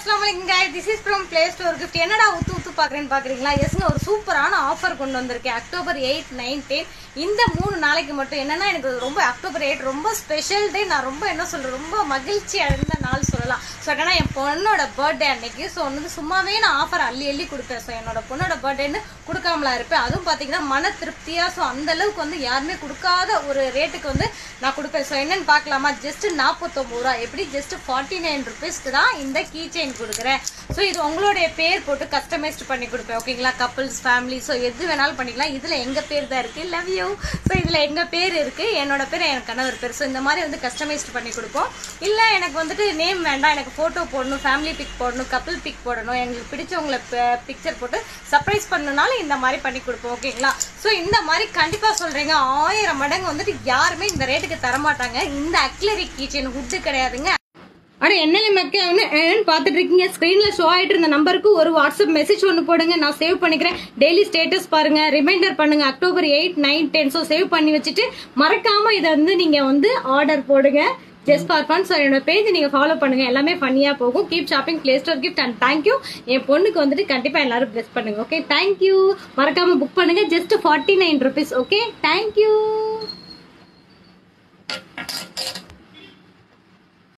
Assalamualaikum guys, this is from Play Store Gift. என்னடா உத்து பாக்குறேன்னு பாக்குறீங்களா? எஸ்ங்க ஒரு சூப்பரான ஆஃபர் கொண்டு வந்திருக்கேன். அக்டோபர் 8, 9, 10 இந்த 3 நாளைக்கு மட்டும். என்னன்னா எனக்கு ரொம்ப அக்டோபர் 8 ரொம்ப ஸ்பெஷல் டே. நான் ரொம்ப என்ன சொல்றேன், ரொம்ப மகிழ்ச்சி அடைந்த நாள் சொல்லலாம். ஸோ ஏன்னா என் பொண்ணோட பர்த்டே அன்னைக்கு. ஸோ வந்து சும்மாவே நான் ஆஃபர் அள்ளி கொடுப்பேன். ஸோ என்னோட பொண்ணோட பர்த்டேன்னு கொடுக்காமலா இருப்பேன். அதுவும் பார்த்தீங்கன்னா மன திருப்தியா. ஸோ அந்த அளவுக்கு வந்து யாருமே கொடுக்காத ஒரு ரேட்டுக்கு வந்து நான் கொடுப்பேன். ஸோ என்னன்னு பார்க்கலாமா? ஜஸ்ட் 49 ரூபா. எப்படி ஜஸ்ட் 49 ருபீஸ்க்கு தான் இந்த கீ செயின் கொடுக்குறேன். ஸோ இது உங்களுடைய பேர் போட்டு கஸ்டமைஸ்ட் பண்ணி கொடுப்பேன். ஓகேங்களா? கப்பிள்ஸ், ஃபேமிலி, ஸோ எது வேணாலும் பண்ணிக்கலாம். இதில் எங்கள் பேர் தான் இருக்குது, லவ் யூ. ஸோ இதில் எங்கள் பேர் இருக்குது, என்னோட பேர், என் கணவர் பேர். ஸோ இந்த மாதிரி வந்து கஸ்டமைஸ்ட் பண்ணி கொடுப்போம். இல்லை எனக்கு வந்துட்டு நேம் வேண்டாம், எனக்கு ஃபோட்டோ போடணும், ஃபேமிலி பிக் போடணும், கப்பிள் பிக் போடணும், எங்களுக்கு பிடிச்சவங்களை பிக்சர் போட்டு சர்ப்ரைஸ் பண்ணணுனாலும் இந்த மாதிரி பண்ணி கொடுப்போம். ஓகேங்களா? ஸோ இந்த மாதிரி கண்டிப்பாக சொல்கிறீங்க, 1000 மடங்கு வந்துட்டு யாருமே இந்த ரேட்டுக்கு தரமாட்டாங்க. இந்த அக்லரிக் கீ செயின் ஹுட்டு கிடையாதுங்க. அட என்னல மக்கள் பார்த்துட்டு இருக்கீங்க, ஸ்க்ரீன்ல ஷோ ஆயிட்டு இருந்த நம்பருக்கு ஒரு வாட்ஸ்அப் மெசேஜ் ஒன்று போடுங்க, நான் சேவ் பண்ணிக்கிறேன். டெய்லி ஸ்டேட்டஸ் பாருங்க, ரிமைண்டர் பண்ணுங்க. அக்டோபர் 8, 9, 10 ஸோ சேவ் பண்ணி வச்சுட்டு மறக்காம இதை வந்து நீங்க வந்து ஆர்டர் போடுங்க. Just for fun. ஸோ என்னோட பேஜ் நீங்க ஃபாலோ பண்ணுங்க, எல்லாமே ஃபன்னியா போகும். Keep shopping, play store gift. And thank you. என் பொண்ணுக்கு வந்துட்டு கண்டிப்பா எல்லாரும் பிளஸ் பண்ணுங்க. Okay, thank you. மறக்காம புக் பண்ணுங்க. Just 49 rupees. Okay, thank you.